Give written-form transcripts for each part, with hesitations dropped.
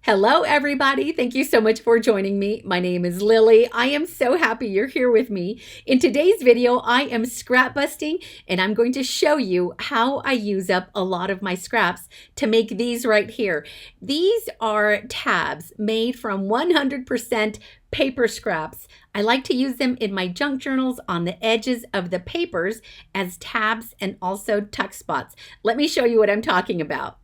Hello, everybody. Thank you so much for joining me. My name is Lily. I am so happy you're here with me. In today's video, I am scrap busting, and I'm going to show you how I use up a lot of my scraps to make these right here. These are tabs made from 100% paper scraps. I like to use them in my junk journals on the edges of the papers as tabs and also tuck spots. Let me show you what I'm talking about.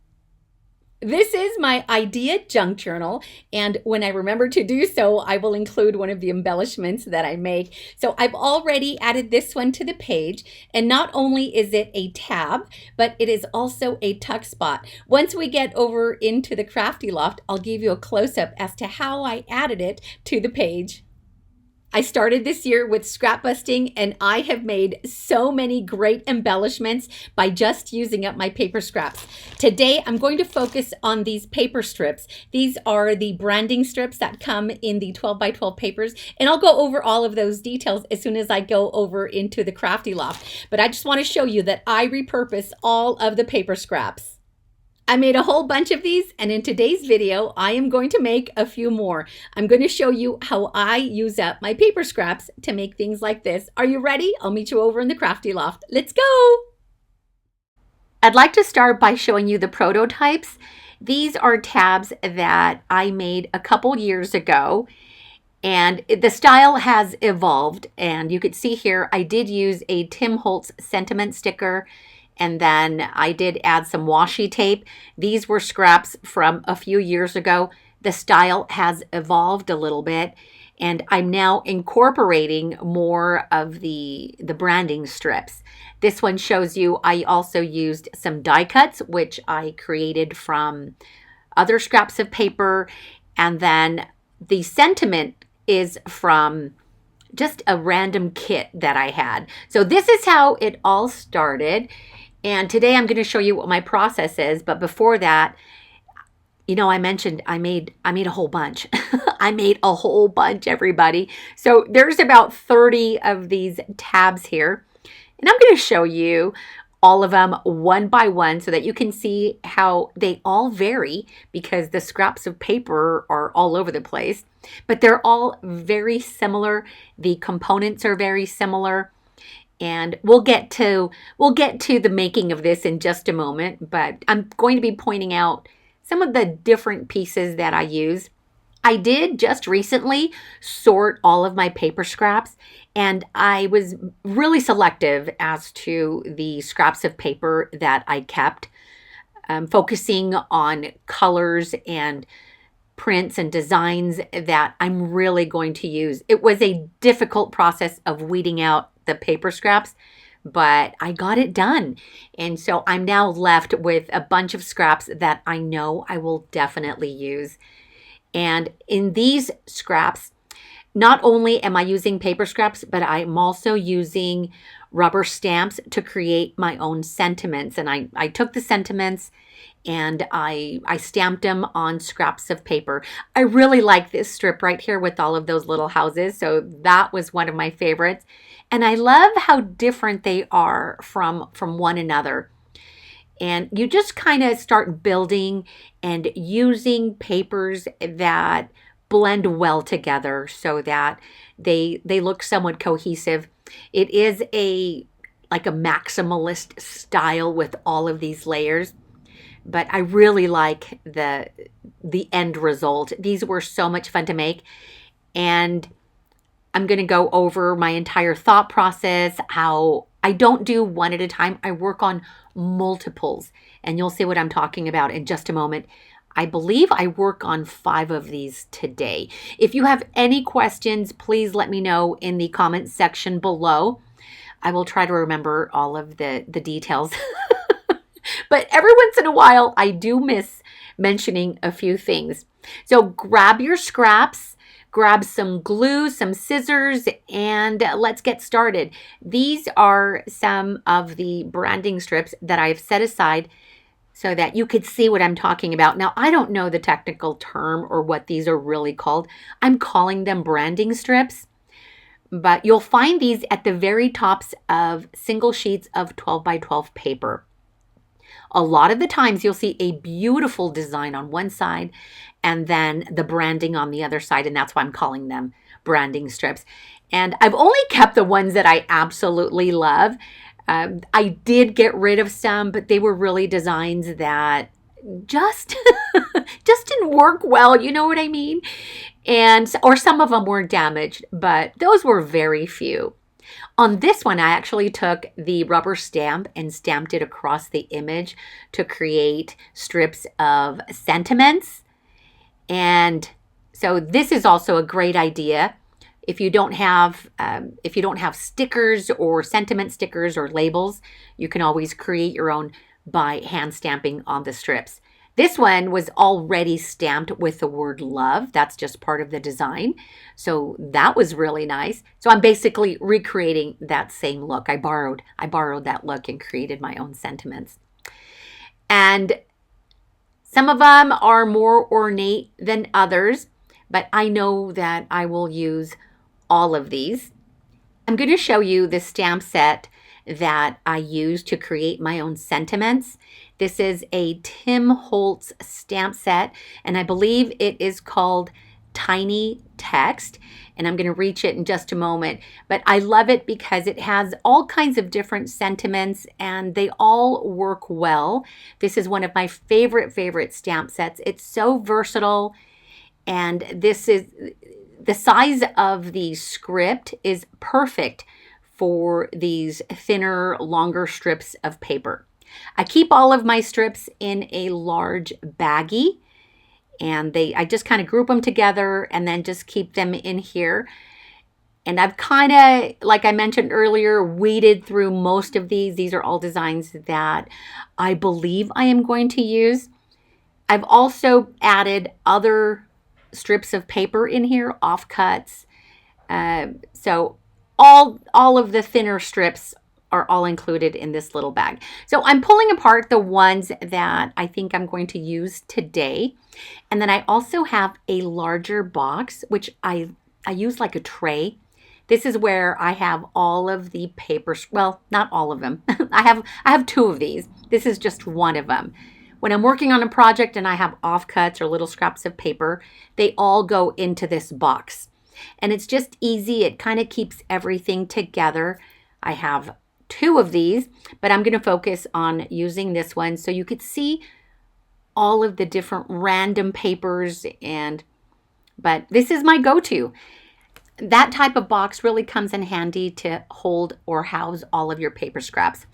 This is my idea junk journal, and when I remember to do so, I will include one of the embellishments that I make. So I've already added this one to the page, and not only is it a tab, but it is also a tuck spot. Once we get over into the Crafty Loft, I'll give you a close-up as to how I added it to the page. I started this year with scrap busting, and I have made so many great embellishments by just using up my paper scraps. Today, I'm going to focus on these paper strips. These are the branding strips that come in the 12 by 12 papers, and I'll go over all of those details as soon as I go over into the Crafty Loft. But I just want to show you that I repurpose all of the paper scraps. I made a whole bunch of these, and in today's video, I am going to make a few more. I'm going to show you how I use up my paper scraps to make things like this. Are you ready? I'll meet you over in the Crafty Loft. Let's go! I'd like to start by showing you the prototypes. These are tabs that I made a couple years ago, and the style has evolved. And you could see here, I did use a Tim Holtz sentiment sticker, and then I did add some washi tape. These were scraps from a few years ago. The style has evolved a little bit, and I'm now incorporating more of the branding strips. This one shows you I also used some die cuts, which I created from other scraps of paper. And then the sentiment is from just a random kit that I had. So this is how it all started. And today I'm going to show you what my process is. But before that, you know, I mentioned I made a whole bunch. I made a whole bunch, everybody. So there's about 30 of these tabs here. And I'm going to show you all of them one by one so that you can see how they all vary, because the scraps of paper are all over the place. But they're all very similar. The components are very similar. And we'll get to the making of this in just a moment, but I'm going to be pointing out some of the different pieces that I use. I did just recently sort all of my paper scraps, and I was really selective as to the scraps of paper that I kept, focusing on colors and prints and designs that I'm really going to use. It was a difficult process of weeding out the paper scraps, but I got it done. And so I'm now left with a bunch of scraps that I know I will definitely use. And in these scraps, not only am I using paper scraps, but I'm also using rubber stamps to create my own sentiments. And I took the sentiments and I stamped them on scraps of paper. I really like this strip right here with all of those little houses. So that was one of my favorites. And I love how different they are from one another. And you just kind of start building and using papers that blend well together so that they look somewhat cohesive. It is like a maximalist style with all of these layers. But I really like the end result. These were so much fun to make. And I'm going to go over my entire thought process, how I don't do one at a time. I work on multiples, and you'll see what I'm talking about in just a moment. I believe I work on 5 of these today. If you have any questions, please let me know in the comments section below. I will try to remember all of the details. But every once in a while, I do miss mentioning a few things. So grab your scraps, grab some glue, some scissors, and let's get started. These are some of the branding strips that I've set aside so that you could see what I'm talking about. Now, I don't know the technical term or what these are really called. I'm calling them branding strips. But you'll find these at the very tops of single sheets of 12 by 12 paper. A lot of the times you'll see a beautiful design on one side and then the branding on the other side, and that's why I'm calling them branding strips. And I've only kept the ones that I absolutely love. I did get rid of some, but they were really designs that just just didn't work well, you know what I mean? And or some of them were damaged, but those were very few. On this one, I actually took the rubber stamp and stamped it across the image to create strips of sentiments. And so this is also a great idea. If you don't have stickers or sentiment stickers or labels, you can always create your own by hand stamping on the strips. This one was already stamped with the word love. That's just part of the design. So that was really nice. So I'm basically recreating that same look. I borrowed that look and created my own sentiments. And some of them are more ornate than others, but I know that I will use all of these. I'm going to show you the stamp set that I use to create my own sentiments. This is a Tim Holtz stamp set, and I believe it is called Tiny Text, and I'm going to reach it in just a moment. But I love it because it has all kinds of different sentiments and they all work well. This is one of my favorite stamp sets. It's so versatile, and this is the size of the script is perfect for these thinner, longer strips of paper. I keep all of my strips in a large baggie, and I just kind of group them together and then just keep them in here. And I've kind of, like I mentioned earlier, weeded through most of these. These are all designs that I believe I am going to use. I've also added other strips of paper in here, offcuts. So all of the thinner strips are all included in this little bag. So I'm pulling apart the ones that I think I'm going to use today. And then I also have a larger box, which I use like a tray. This is where I have all of the papers. Well, not all of them. I have two of these. This is just one of them. When I'm working on a project and I have offcuts or little scraps of paper, they all go into this box. And it's just easy. It kind of keeps everything together. I have two of these, but I'm going to focus on using this one so you could see all of the different random papers. But this is my go-to. That type of box really comes in handy to hold or house all of your paper scraps.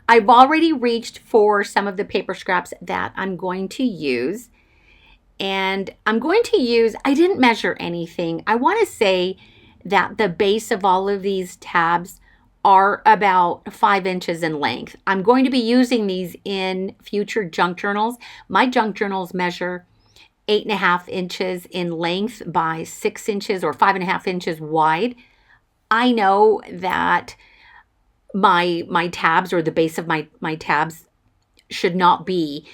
I've already reached for some of the paper scraps that I'm going to use. And I'm going to use, I didn't measure anything. I want to say that the base of all of these tabs are about 5 inches in length. I'm going to be using these in future junk journals. My junk journals measure 8.5 inches in length by 6 inches or 5.5 inches wide. I know that my tabs or the base of my tabs should not be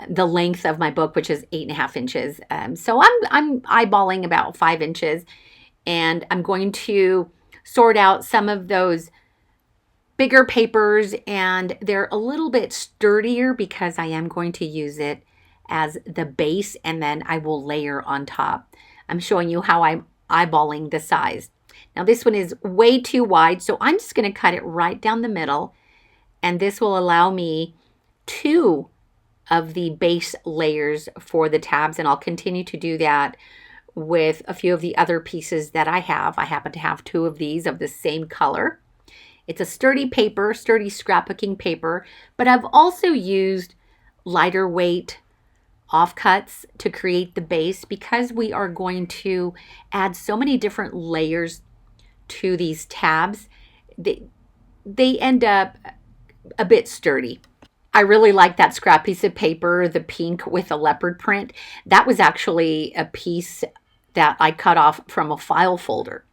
the length of my book, which is 8.5 inches. So I'm eyeballing about 5 inches, and I'm going to sort out some of those bigger papers, and they're a little bit sturdier because I am going to use it as the base, and then I will layer on top. I'm showing you how I'm eyeballing the size. Now this one is way too wide, so I'm just going to cut it right down the middle, and this will allow me 2 of the base layers for the tabs, and I'll continue to do that with a few of the other pieces that I have. I happen to have 2 of these of the same color. It's a sturdy paper, sturdy scrapbooking paper, but I've also used lighter weight offcuts to create the base because we are going to add so many different layers to these tabs. They end up a bit sturdy. I really like that scrap piece of paper, the pink with a leopard print. That was actually a piece that I cut off from a file folder.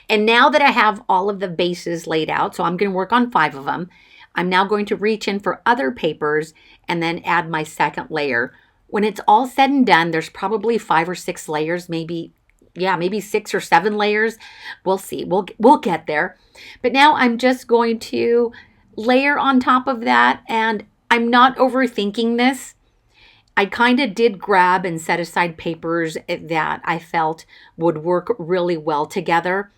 And now that I have all of the bases laid out, so I'm going to work on 5 of them, I'm now going to reach in for other papers and then add my second layer. When it's all said and done, there's probably 5 or 6 layers, maybe 6 or 7 layers. We'll see. We'll get there. But now I'm just going to layer on top of that, and I'm not overthinking this. I kind of did grab and set aside papers that I felt would work really well together,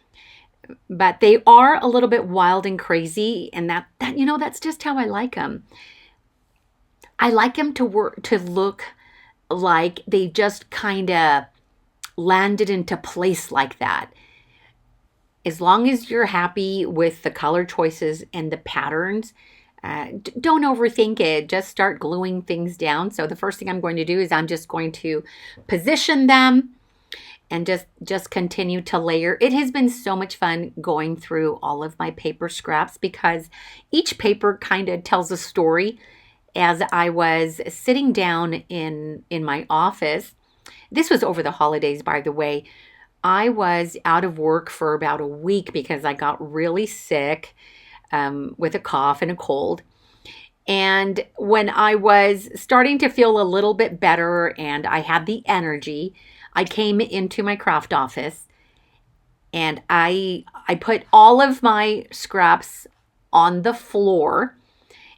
but they are a little bit wild and crazy, and that's just how I like them. I like them to look like they just kind of landed into place like that. As long as you're happy with the color choices and the patterns, don't overthink it. Just start gluing things down. So the first thing I'm going to do is I'm just going to position them and just continue to layer. It has been so much fun going through all of my paper scraps because each paper kind of tells a story. As I was sitting down in my office, this was over the holidays, by the way. I was out of work for about a week because I got really sick with a cough and a cold. And when I was starting to feel a little bit better and I had the energy, I came into my craft office and I put all of my scraps on the floor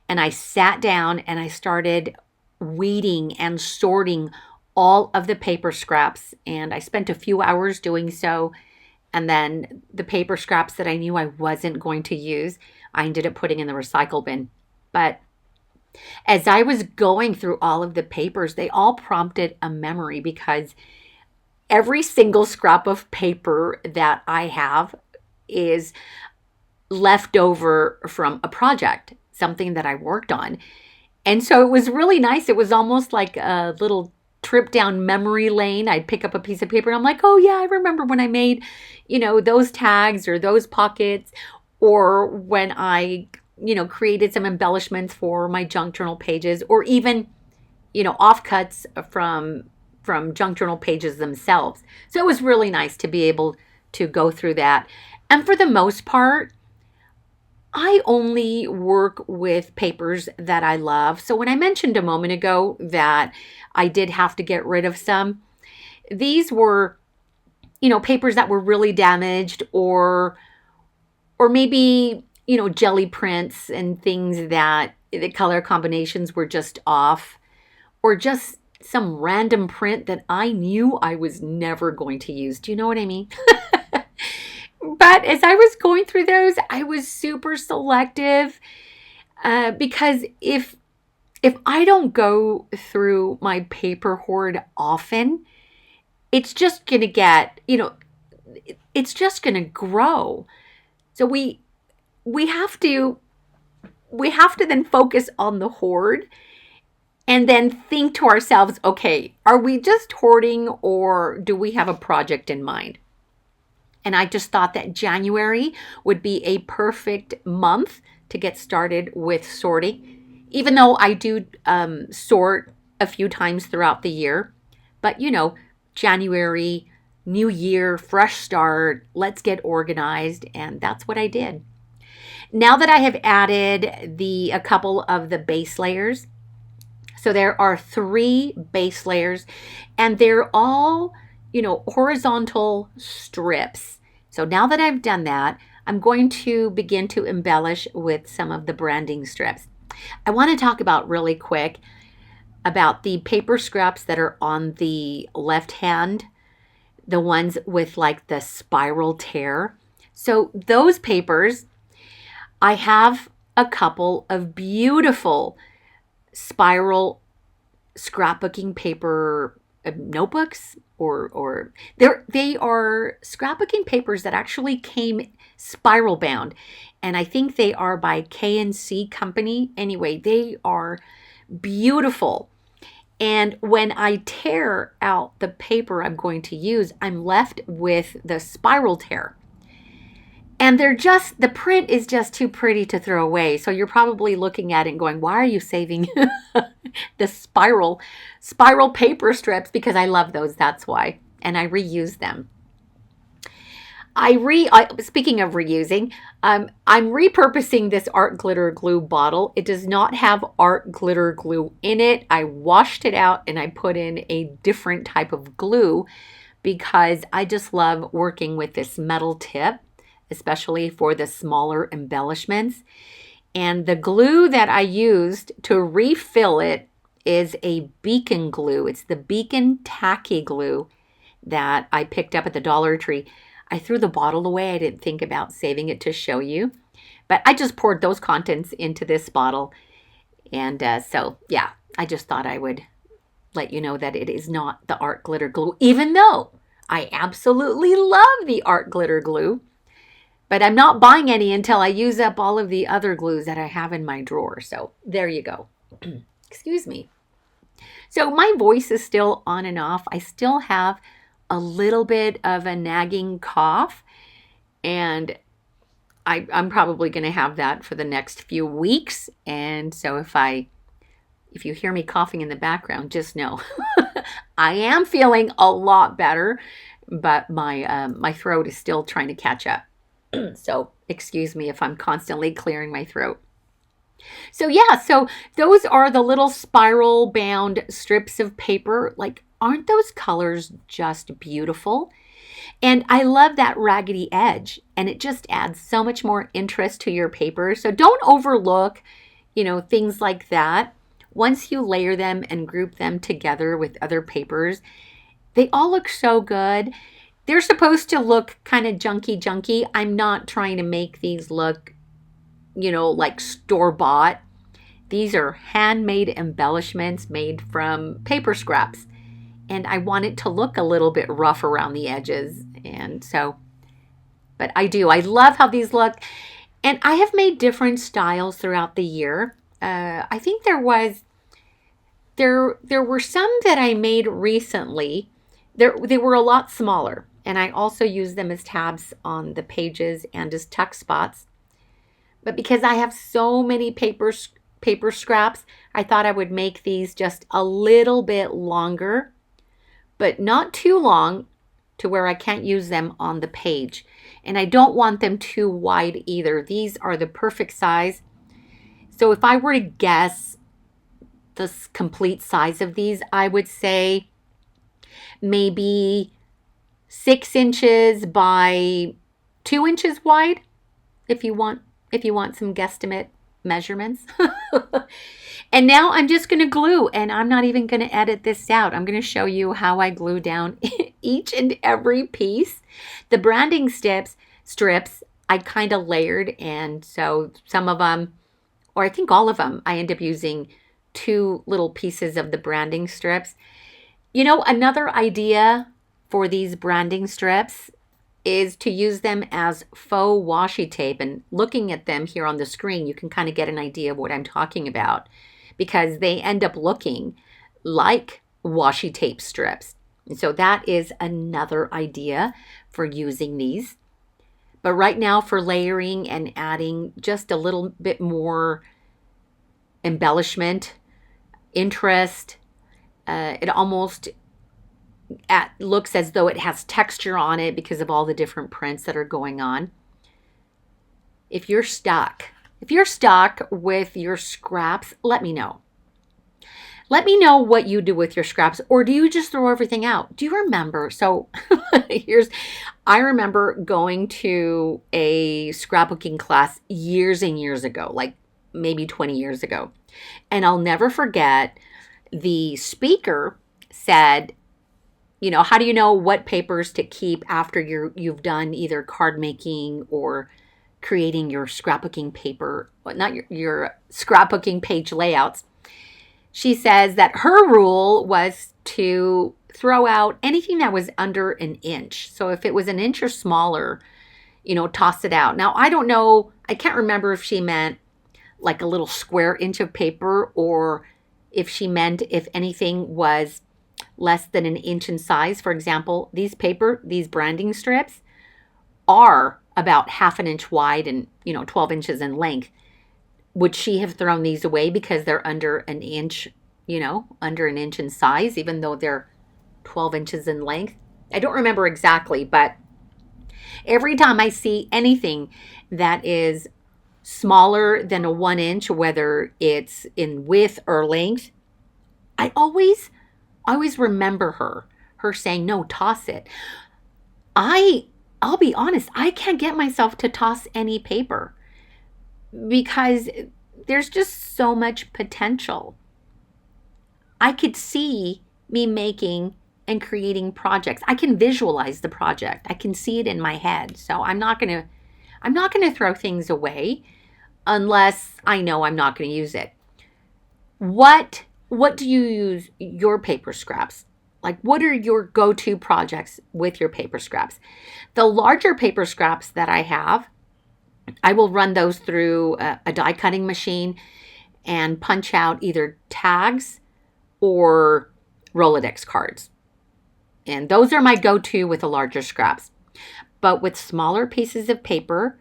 and I sat down and I started weeding and sorting all of the paper scraps. And I spent a few hours doing so. And then the paper scraps that I knew I wasn't going to use, I ended up putting in the recycle bin. But as I was going through all of the papers, they all prompted a memory because every single scrap of paper that I have is left over from a project, something that I worked on. And so it was really nice. It was almost like a little trip down memory lane. I'd pick up a piece of paper and I'm like, oh yeah, I remember when I made, those tags or those pockets, or when I, created some embellishments for my junk journal pages, or even, offcuts from junk journal pages themselves. So it was really nice to be able to go through that. And for the most part, I only work with papers that I love. So when I mentioned a moment ago that I did have to get rid of some, these were, papers that were really damaged, or maybe, jelly prints and things that the color combinations were just off, or just some random print that I knew I was never going to use. Do you know what I mean? But as I was going through those, I was super selective because if I don't go through my paper hoard often, it's just going to get, it's just going to grow. So we have to then focus on the hoard and then think to ourselves, okay, are we just hoarding or do we have a project in mind? And I just thought that January would be a perfect month to get started with sorting, even though I do sort a few times throughout the year. But, January, new year, fresh start, let's get organized. And that's what I did. Now that I have added a couple of the base layers, so there are 3 base layers, and they're all horizontal strips. So now that I've done that, I'm going to begin to embellish with some of the branding strips. I want to talk about really quick about the paper scraps that are on the left hand, the ones with like the spiral tear. So those papers, I have a couple of beautiful spiral scrapbooking paper notebooks, or they are scrapbooking papers that actually came spiral bound, and I think they are by K&C Company. Anyway, they are beautiful. And when I tear out the paper I'm going to use, I'm left with the spiral tear. And the print is just too pretty to throw away. So you're probably looking at it and going, why are you saving the spiral paper strips? Because I love those, that's why. And I reuse them. Speaking of reusing, I'm repurposing this art glitter glue bottle. It does not have art glitter glue in it. I washed it out and I put in a different type of glue because I just love working with this metal tip, especially for the smaller embellishments. And the glue that I used to refill it is a Beacon glue. It's the Beacon Tacky glue that I picked up at the Dollar Tree. I threw the bottle away. I didn't think about saving it to show you. But I just poured those contents into this bottle. And so, yeah, I just thought I would let you know that it is not the art glitter glue, even though I absolutely love the art glitter glue. But I'm not buying any until I use up all of the other glues that I have in my drawer. So there you go. Excuse me. So my voice is still on and off. I still have a little bit of a nagging cough, and I'm probably going to have that for the next few weeks. And so if you hear me coughing in the background, just know I am feeling a lot better, but my throat is still trying to catch up. So excuse me if I'm constantly clearing my throat. So yeah, so those are the little spiral bound strips of paper. Like, aren't those colors just beautiful? And I love that raggedy edge, and it just adds so much more interest to your paper. So don't overlook, things like that. Once you layer them and group them together with other papers, they all look so good. They're supposed to look kind of junky. I'm not trying to make these look, like store-bought. These are handmade embellishments made from paper scraps. And I want it to look a little bit rough around the edges. And so, but I love how these look. And I have made different styles throughout the year. I think there were some that I made recently. They were a lot smaller. And I also use them as tabs on the pages and as tuck spots. But because I have so many paper scraps, I thought I would make these just a little bit longer, but not too long to where I can't use them on the page. And I don't want them too wide either. These are the perfect size. So if I were to guess the complete size of these, I would say maybe 6 inches by 2 inches wide, if you want some guesstimate measurements. And now I'm just going to glue, and I'm not even going to edit this out. I'm going to show you how I glue down each and every piece. The branding strips I kind of layered, and so some of them, or I think all of them, I end up using 2 little pieces of the branding strips. Another idea for these branding strips is to use them as faux washi tape. And looking at them here on the screen, you can kind of get an idea of what I'm talking about, because they end up looking like washi tape strips. And so that is another idea for using these. But right now, for layering and adding just a little bit more embellishment, interest, it almost looks as though it has texture on it because of all the different prints that are going on. If you're stuck with your scraps, let me know. Let me know what you do with your scraps, or do you just throw everything out? Do you remember? So I remember going to a scrapbooking class years and years ago, like maybe 20 years ago. And I'll never forget, the speaker said, how do you know what papers to keep after you've done either card making or creating your scrapbooking paper, not your scrapbooking page layouts? She says that her rule was to throw out anything that was under an inch. So if it was an inch or smaller, toss it out. Now, I don't know, I can't remember if she meant like a little square inch of paper, or if she meant if anything was less than an inch in size. For example, these branding strips are about 1/2 inch wide and 12 inches in length. Would she have thrown these away because they're under an inch in size, even though they're 12 inches in length? I don't remember exactly, but every time I see anything that is smaller than a 1 inch, whether it's in width or length, I always remember her saying, no, toss it. I'll be honest, I can't get myself to toss any paper. because there's just so much potential. I could see me making and creating projects. I can visualize the project. I can see it in my head. So I'm not going to throw things away unless I know I'm not going to use it. What do you use your paper scraps? Like, what are your go-to projects with your paper scraps? The larger paper scraps that I have, I will run those through a die cutting machine and punch out either tags or Rolodex cards. And those are my go-to with the larger scraps. But with smaller pieces of paper,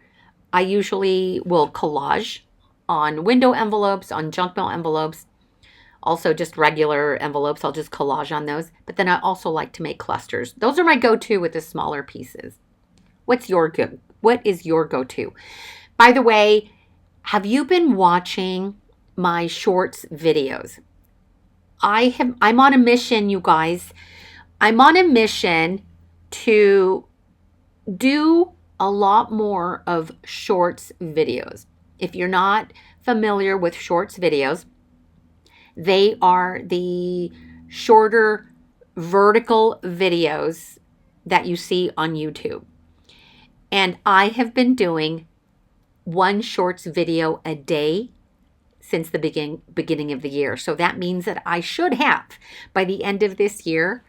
I usually will collage on window envelopes, on junk mail envelopes, also just regular envelopes. I'll just collage on those. But then I also like to make clusters. Those are my go-to with the smaller pieces. What is your go-to? By the way, have you been watching my shorts videos? I'm on a mission, you guys. I'm on a mission to do a lot more of shorts videos. If you're not familiar with shorts videos, they are the shorter vertical videos that you see on YouTube. And I have been doing one shorts video a day since the beginning of the year. So that means that I should have, by the end of this year,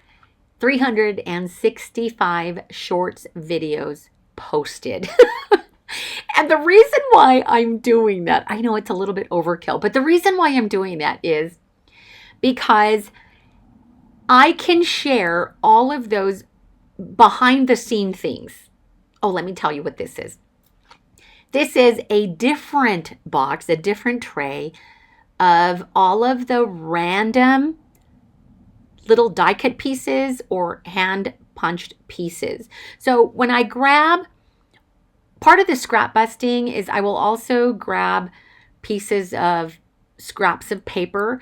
365 shorts videos posted. And the reason why I'm doing that, I know it's a little bit overkill, but the reason why I'm doing that is because I can share all of those behind the scene things. Oh, let me tell you what this is. This is a different box, a different tray of all of the random little die cut pieces or hand punched pieces. So when I grab, part of the scrap busting is I will also grab pieces of scraps of paper,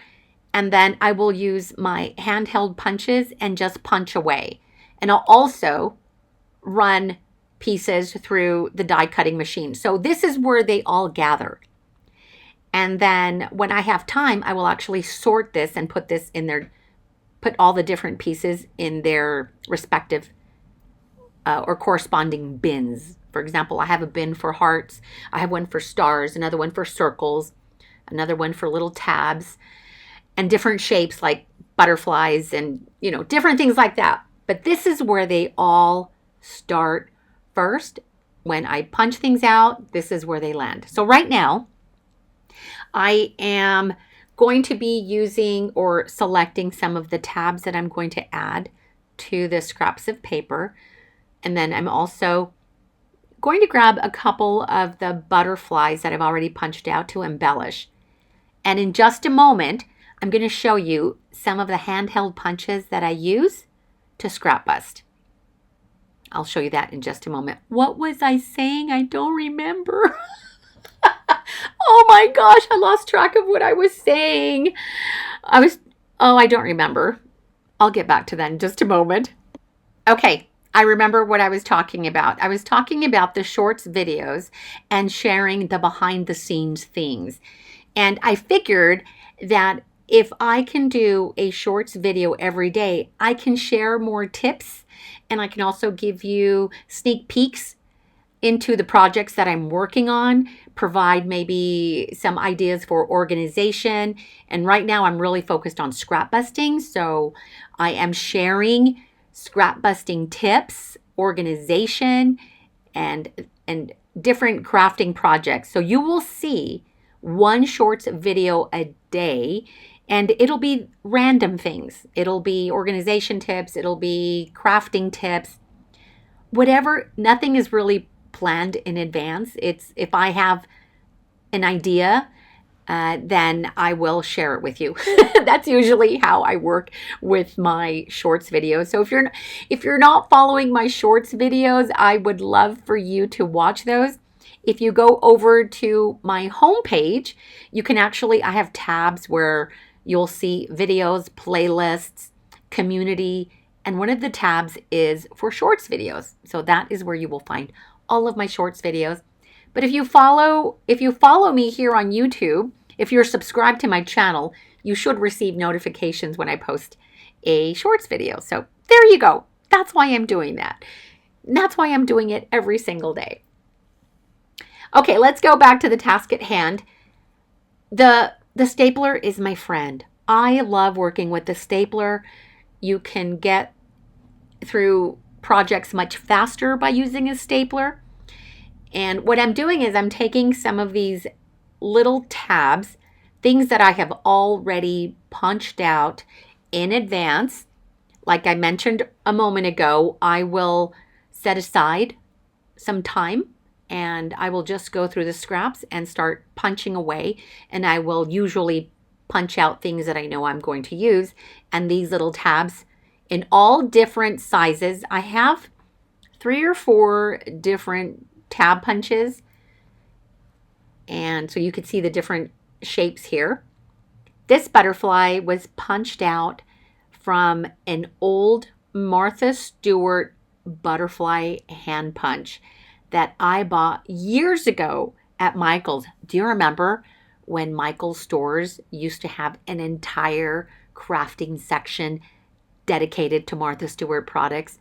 and then I will use my handheld punches and just punch away. And I'll also run pieces through the die cutting machine. So this is where they all gather. And then when I have time, I will actually sort this and put this in there, put all the different pieces in their respective or corresponding bins. For example, I have a bin for hearts. I have one for stars, another one for circles, another one for little tabs, and different shapes like butterflies and, different things like that. But this is where they all start first. When I punch things out, this is where they land. So right now, I am going to be using or selecting some of the tabs that I'm going to add to the scraps of paper. And then I'm also going to grab a couple of the butterflies that I've already punched out to embellish. And in just a moment, I'm going to show you some of the handheld punches that I use to scrap bust. I'll show you that in just a moment. What was I saying? I don't remember. Oh my gosh, I lost track of what I was saying. I don't remember. I'll get back to that in just a moment. Okay, I remember what I was talking about. I was talking about the shorts videos and sharing the behind the scenes things. And I figured that if I can do a shorts video every day, I can share more tips, and I can also give you sneak peeks into the projects that I'm working on, provide maybe some ideas for organization. And right now I'm really focused on scrap busting. So I am sharing scrap busting tips, organization, and different crafting projects. So you will see one shorts video a day, and it'll be random things. It'll be organization tips. It'll be crafting tips. Whatever, nothing is really planned in advance. It's if I have an idea, then I will share it with you. That's usually how I work with my shorts videos. So if you're not following my shorts videos, I would love for you to watch those. If you go over to my homepage, you can actually, I have tabs where you'll see videos, playlists, community, and one of the tabs is for shorts videos. So that is where you will find all of my shorts videos. But if you follow me here on YouTube, if you're subscribed to my channel, you should receive notifications when I post a shorts video. So there you go. That's why I'm doing that. And that's why I'm doing it every single day. Okay, let's go back to the task at hand. The stapler is my friend. I love working with the stapler. You can get through projects much faster by using a stapler. And what I'm doing is I'm taking some of these little tabs, things that I have already punched out in advance. Like I mentioned a moment ago, I will set aside some time and I will just go through the scraps and start punching away. And I will usually punch out things that I know I'm going to use. And these little tabs in all different sizes. I have 3 or 4 different tab punches. And so you can see the different shapes here. This butterfly was punched out from an old Martha Stewart butterfly hand punch that I bought years ago at Michael's. Do you remember when Michael's stores used to have an entire crafting section dedicated to Martha Stewart products?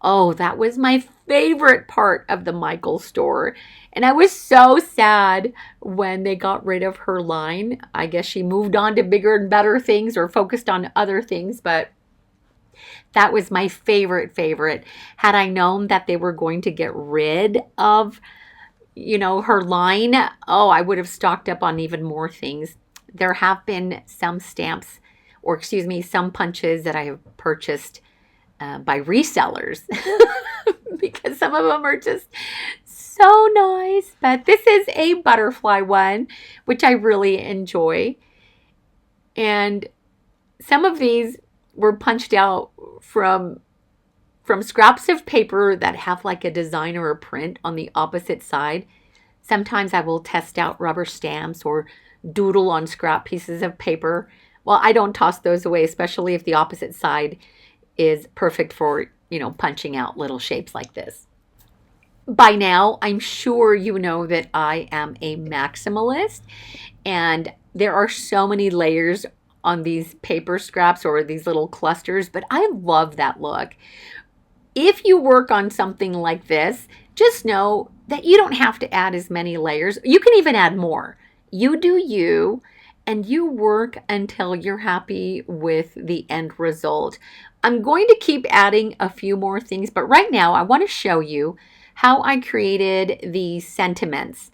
Oh, that was my favorite part of the Michael's store. And I was so sad when they got rid of her line. I guess she moved on to bigger and better things or focused on other things, but that was my favorite. Had I known that they were going to get rid of, her line, oh, I would have stocked up on even more things. There have been some stamps, or excuse me, some punches that I have purchased by resellers because some of them are just so nice. But this is a butterfly one, which I really enjoy. And some of these were punched out from scraps of paper that have like a design or a print on the opposite side. Sometimes I will test out rubber stamps or doodle on scrap pieces of paper. Well, I don't toss those away, especially if the opposite side is perfect for, punching out little shapes like this. By now, I'm sure you know that I am a maximalist, and there are so many layers on these paper scraps or these little clusters, but I love that look. If you work on something like this, just know that you don't have to add as many layers. You can even add more. You do you, and you work until you're happy with the end result. I'm going to keep adding a few more things, but right now I want to show you how I created the sentiments.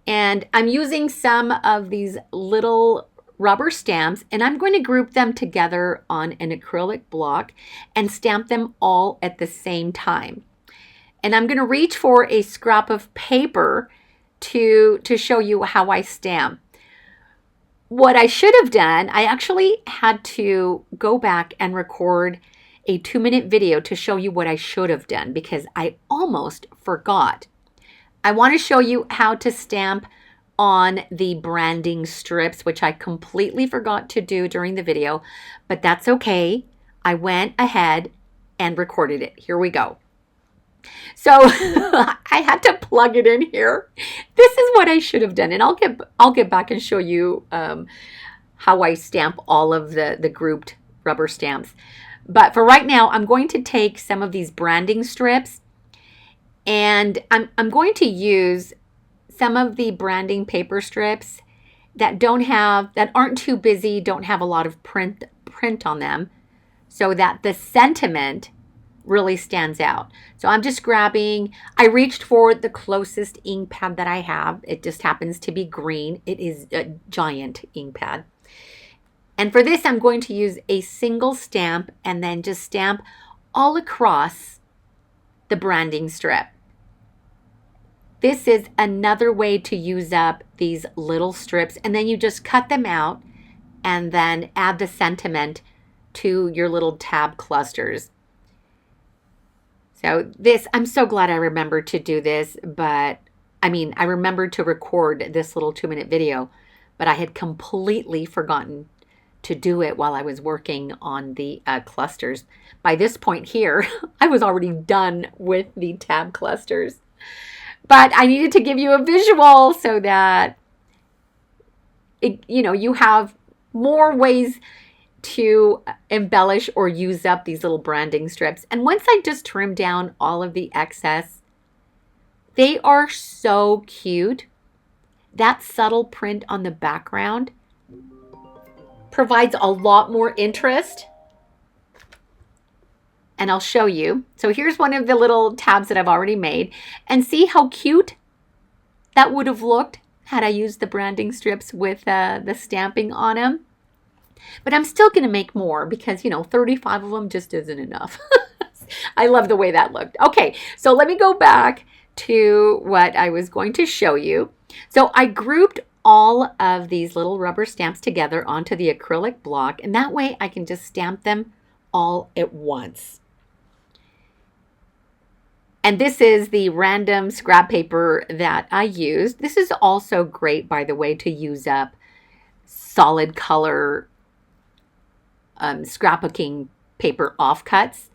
And I'm using some of these little rubber stamps, and I'm going to group them together on an acrylic block and stamp them all at the same time. And I'm going to reach for a scrap of paper to show you how I stamp. What I should have done, I actually had to go back and record a 2-minute video to show you what I should have done because I almost forgot. I want to show you how to stamp on the branding strips, which I completely forgot to do during the video, but that's okay. I went ahead and recorded it. Here we go. So I had to plug it in here. This is what I should have done, and I'll get back and show you how I stamp all of the grouped rubber stamps. But for right now, I'm going to take some of these branding strips, and I'm going to use some of the branding paper strips that aren't too busy, don't have a lot of print on them, so that the sentiment really stands out. So I'm just grabbing, I reached for the closest ink pad that I have. It just happens to be green. It is a giant ink pad. And for this, I'm going to use a single stamp and then just stamp all across the branding strip. This is another way to use up these little strips, and then you just cut them out and then add the sentiment to your little tab clusters. So this, I'm so glad I remembered to do this, I remembered to record this little 2-minute video, but I had completely forgotten to do it while I was working on the clusters. By this point here, I was already done with the tab clusters. But I needed to give you a visual so that you have more ways to embellish or use up these little branding strips. And once I just trim down all of the excess, they are so cute. That subtle print on the background provides a lot more interest. And I'll show you. So here's one of the little tabs that I've already made. And see how cute that would have looked had I used the branding strips with the stamping on them. But I'm still going to make more because, 35 of them just isn't enough. I love the way that looked. Okay, so let me go back to what I was going to show you. So I grouped all of these little rubber stamps together onto the acrylic block, and that way I can just stamp them all at once. And this is the random scrap paper that I used. This is also great, by the way, to use up solid color scrapbooking paper offcuts.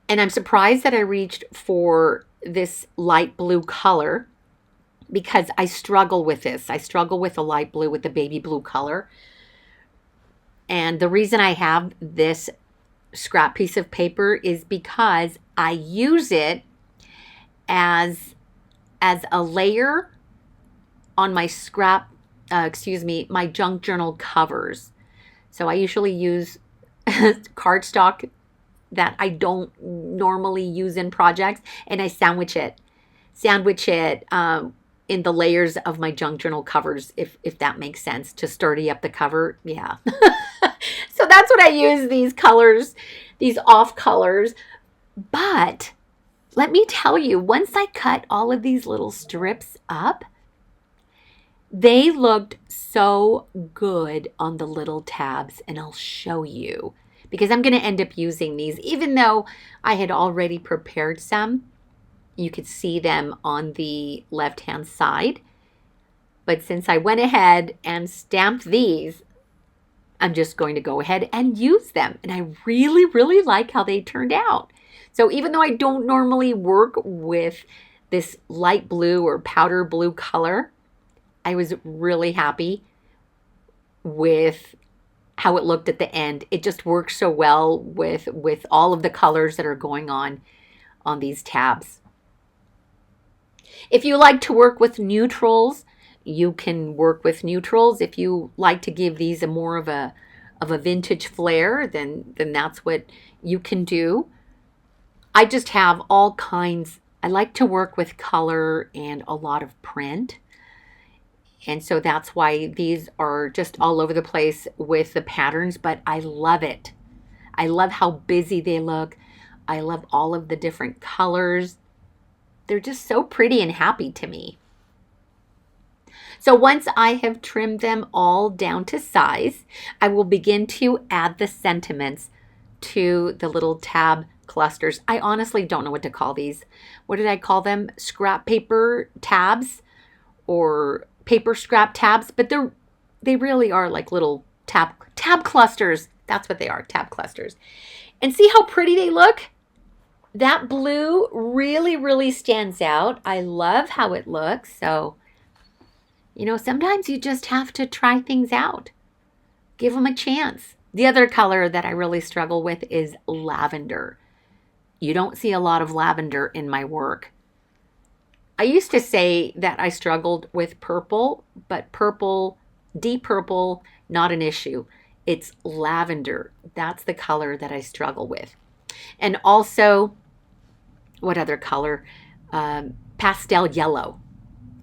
And I'm surprised that I reached for this light blue color because I struggle with this. I struggle with the light blue, with the baby blue color. And the reason I have this scrap piece of paper is because I use it as a layer on my my junk journal covers. So I usually use cardstock that I don't normally use in projects, and I sandwich it in the layers of my junk journal covers, if that makes sense, to sturdy up the cover. Yeah. So that's what I use, these colors, these off colors. But let me tell you, once I cut all of these little strips up, they looked so good on the little tabs, and I'll show you because I'm going to end up using these. Even though I had already prepared some, you could see them on the left-hand side. But since I went ahead and stamped these, I'm just going to go ahead and use them. And I really, really like how they turned out. So even though I don't normally work with this light blue or powder blue color, I was really happy with how it looked at the end. It just works so well with all of the colors that are going on these tabs. If you like to work with neutrals, you can work with neutrals. If you like to give these a more of a vintage flair, then that's what you can do. I just have all kinds. I like to work with color and a lot of print. And so that's why these are just all over the place with the patterns, but I love it. I love how busy they look. I love all of the different colors. They're just so pretty and happy to me. So once I have trimmed them all down to size, I will begin to add the sentiments to the little tab clusters. I honestly don't know what to call these. What did I call them? Scrap paper tabs or paper scrap tabs, but they really are like little tab clusters. That's what they are, tab clusters. And see how pretty they look? That blue really, really stands out. I love how it looks. So, sometimes you just have to try things out. Give them a chance. The other color that I really struggle with is lavender. You don't see a lot of lavender in my work. I used to say that I struggled with purple, but purple, deep purple, not an issue. It's lavender. That's the color that I struggle with. And also, what other color? Pastel yellow.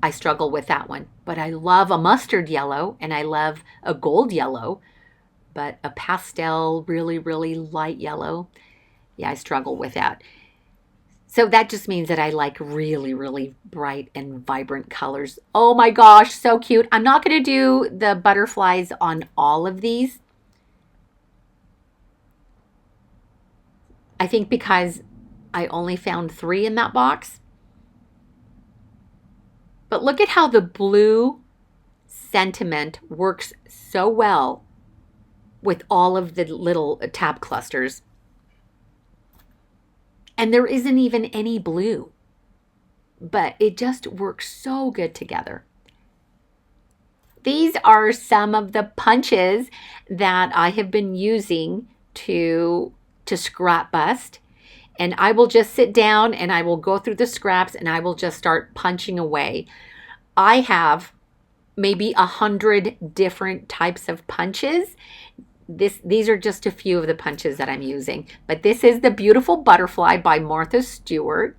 I struggle with that one. But I love a mustard yellow and I love a gold yellow. But a pastel, really, really light yellow, yeah, I struggle with that. So that just means that I like really, really bright and vibrant colors. Oh my gosh, so cute. I'm not going to do the butterflies on all of these. I think because I only found 3 in that box. But look at how the blue sentiment works so well with all of the little tab clusters. And there isn't even any blue. but it just works so good together. These are some of the punches that I have been using to scrap bust. And I will just sit down and I will go through the scraps and I will just start punching away. I have maybe 100 different types of punches. These are just a few of the punches that I'm using. But this is the Beautiful Butterfly by Martha Stewart.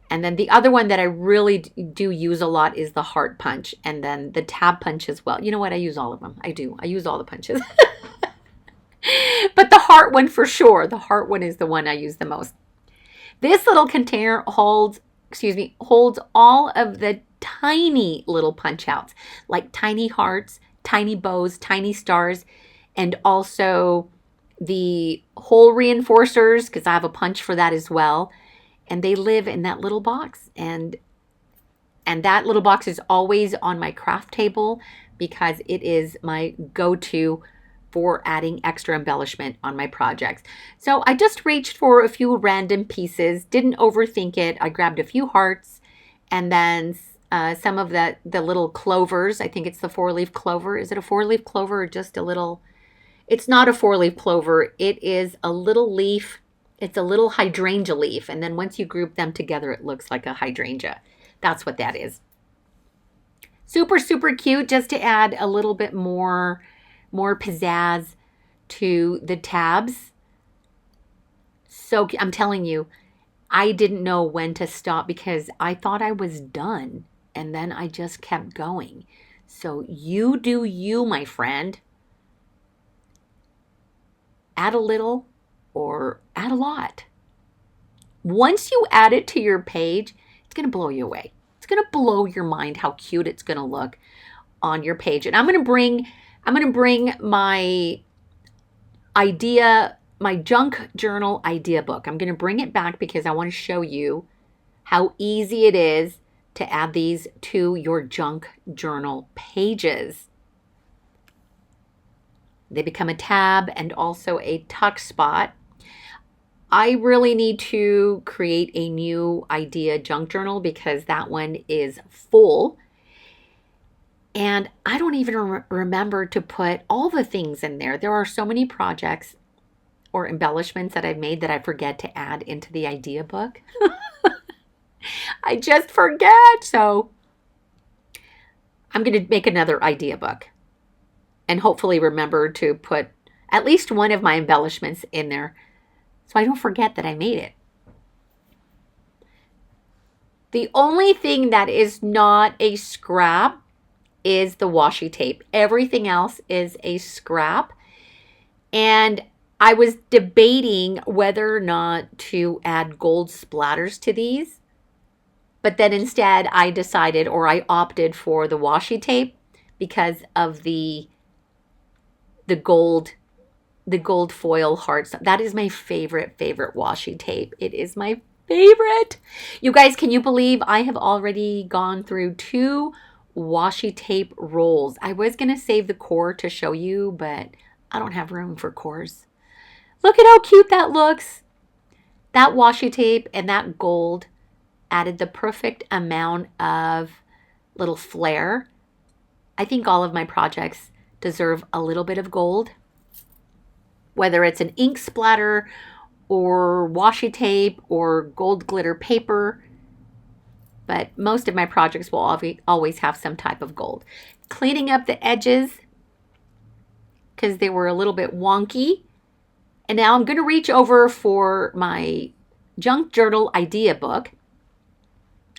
And then the other one that I really do use a lot is the heart punch. And then the tab punch as well. You know what? I use all of them. I do. I use all the punches. But the heart one for sure. The heart one is the one I use the most. This little container holds all of the tiny little punch outs, like tiny hearts, tiny bows, tiny stars, and also the hole reinforcers, because I have a punch for that as well. And they live in that little box. And that little box is always on my craft table because it is my go-to for adding extra embellishment on my projects. So I just reached for a few random pieces, didn't overthink it. I grabbed a few hearts and then some of the little clovers. I think it's the 4-leaf clover. Is it a 4-leaf clover or just a little? It's not a 4-leaf clover. It is a little leaf. It's a little hydrangea leaf. And then once you group them together, it looks like a hydrangea. That's what that is. Super, super cute, just to add a little bit more pizzazz to the tabs. So I'm telling you, I didn't know when to stop because I thought I was done. And then I just kept going. So you do you, my friend. Add a little or add a lot. Once you add it to your page, it's going to blow you away. It's going to blow your mind how cute it's going to look on your page. And I'm going to bring my junk journal idea book. I'm going to bring it back because I want to show you how easy it is to add these to your junk journal pages. They become a tab and also a tuck spot. I really need to create a new idea junk journal because that one is full. And I don't even remember to put all the things in there. There are so many projects or embellishments that I've made that I forget to add into the idea book. I just forget. So I'm going to make another idea book and hopefully remember to put at least one of my embellishments in there so I don't forget that I made it. The only thing that is not a scrap is the washi tape. Everything else is a scrap. And I was debating whether or not to add gold splatters to these. But then instead I decided, or I opted for the washi tape because of the gold foil hearts. That is my favorite washi tape. It is my favorite. You guys, can you believe I have already gone through 2 washi tape rolls? I was going to save the core to show you, but I don't have room for cores. Look at how cute that looks. That washi tape and that gold added the perfect amount of little flair. I think all of my projects deserve a little bit of gold, whether it's an ink splatter or washi tape or gold glitter paper. But most of my projects will always have some type of gold. Cleaning up the edges because they were a little bit wonky. And now I'm going to reach over for my junk journal idea book.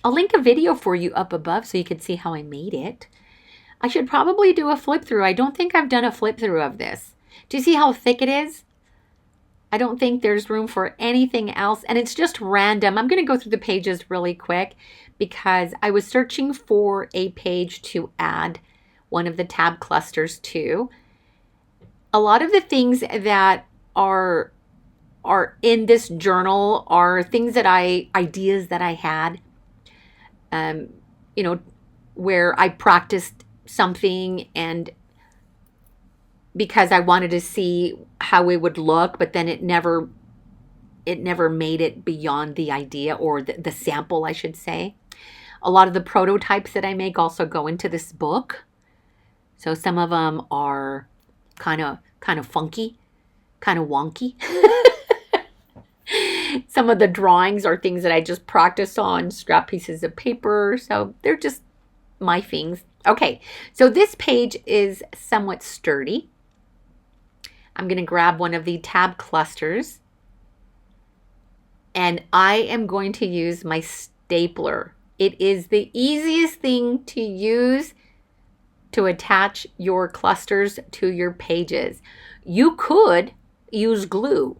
I'll link a video for you up above so you can see how I made it. I should probably do a flip through. I don't think I've done a flip through of this. Do you see how thick it is? I don't think there's room for anything else. And it's just random. I'm going to go through the pages really quick because I was searching for a page to add one of the tab clusters to. A lot of the things that are in this journal are things that ideas that I had, where I practiced something and because I wanted to see how it would look, but then it never made it beyond the idea or the sample, I should say. A lot of the prototypes that I make also go into this book. So some of them are kind of funky, kind of wonky. Some of the drawings are things that I just practice on scrap pieces of paper. So they're just my things. Okay, so this page is somewhat sturdy. I'm going to grab one of the tab clusters, and I am going to use my stapler. It is the easiest thing to use to attach your clusters to your pages. You could use glue,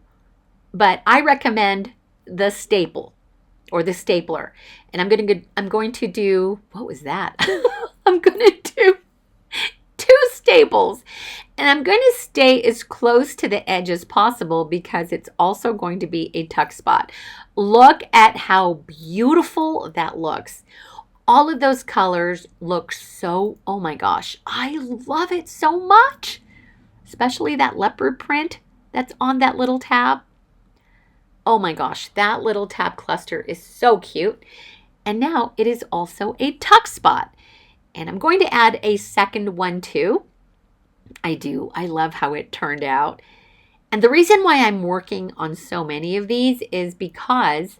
but I recommend the staple or the stapler. And I'm going to do, what was that? I'm going to do 2 staples, and I'm going to stay as close to the edge as possible because it's also going to be a tuck spot. Look at how beautiful that looks. All of those colors look so, oh my gosh, I love it so much, especially that leopard print that's on that little tab. Oh my gosh, that little tab cluster is so cute. And now it is also a tuck spot. And I'm going to add a second one too. I love how it turned out. And the reason why I'm working on so many of these is because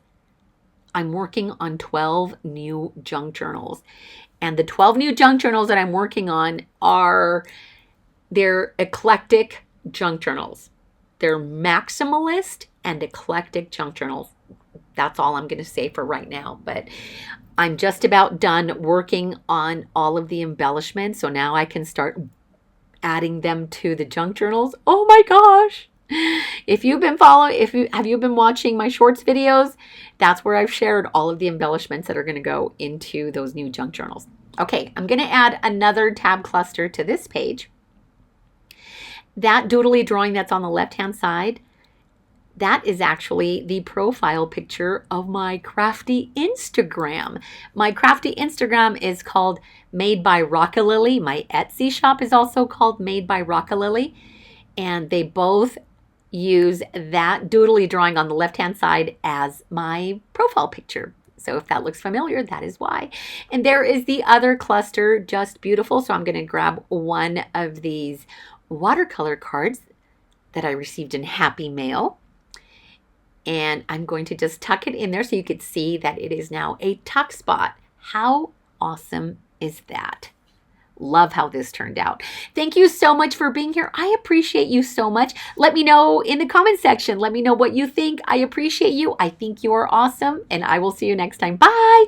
I'm working on 12 new junk journals. And the 12 new junk journals that I'm working on they're eclectic junk journals. They're maximalist and eclectic junk journals. That's all I'm going to say for right now. But I'm just about done working on all of the embellishments. So now I can start adding them to the junk journals. Oh my gosh. If you've been have you been watching my shorts videos, that's where I've shared all of the embellishments that are going to go into those new junk journals. Okay, I'm going to add another tab cluster to this page. That doodly drawing that's on the left-hand side, that is actually the profile picture of my crafty Instagram. My crafty Instagram is called Made by Rockalily. My Etsy shop is also called Made by Rockalily. And they both use that doodly drawing on the left-hand side as my profile picture. So if that looks familiar, that is why. And there is the other cluster, Just Beautiful. So I'm going to grab one of these watercolor cards that I received in Happy Mail. And I'm going to just tuck it in there so you could see that it is now a tuck spot. How awesome is that? Love how this turned out. Thank you so much for being here. I appreciate you so much. Let me know in the comment section. Let me know what you think. I appreciate you. I think you are awesome. And I will see you next time. Bye.